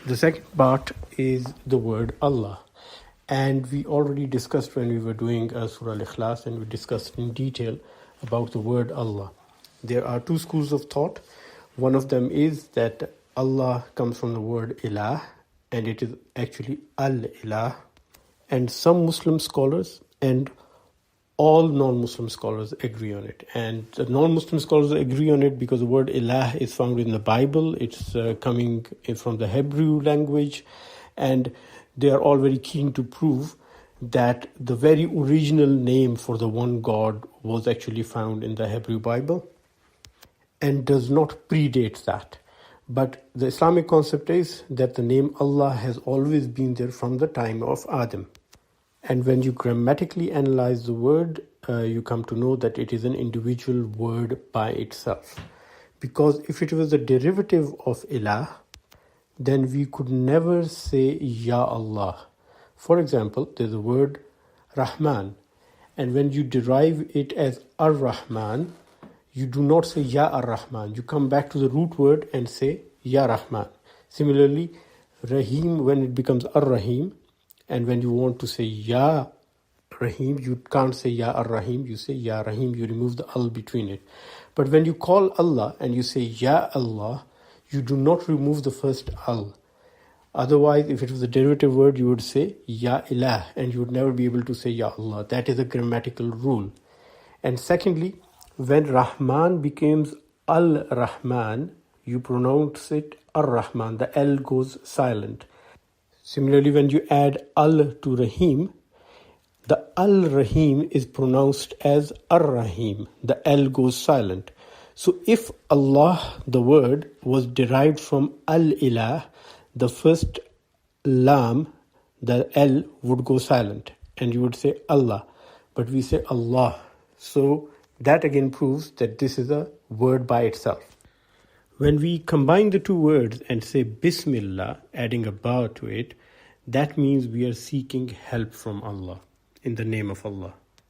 The second part is the word Allah. And we already discussed when we were doing Surah Al-Ikhlas, and we discussed in detail about the word Allah. There are two schools of thought. One of them is that Allah comes from the word ilah, and it is actually al-ilah. And some Muslim scholars and all non-Muslim scholars agree on it. And the non-Muslim scholars agree on it because the word ilah is found in the Bible. It's coming from the Hebrew language. And they are all very keen to prove that the very original name for the one God was actually found in the Hebrew Bible and does not predate that. But the Islamic concept is that the name Allah has always been there from the time of Adam. And when you grammatically analyze the word, you come to know that it is an individual word by itself. Because if it was a derivative of ilah, then we could never say Ya Allah. For example, there's a word Rahman, and when you derive it as Ar-Rahman, you do not say Ya Ar-Rahman. You come back to the root word and say Ya Rahman. Similarly, Rahim, when it becomes Ar-Rahim, and when you want to say Ya Rahim, you can't say Ya Ar-Rahim, you say Ya Rahim, you remove the Al between it. But when you call Allah and you say Ya Allah, you do not remove the first Al. Otherwise, if it was a derivative word, you would say Ya Ilah, and you would never be able to say Ya Allah. That is a grammatical rule. And secondly, when Rahman becomes Al-Rahman, you pronounce it Ar-Rahman. The L goes silent. Similarly, when you add Al to Rahim, the Al-Rahim is pronounced as Ar-Rahim. The L goes silent. So if Allah, the word, was derived from Al-Ilah, the first Lam, the L, would go silent. And you would say Allah. But we say Allah. So that again proves that this is a word by itself. When we combine the two words and say Bismillah, adding a ba to it, that means we are seeking help from Allah, in the name of Allah.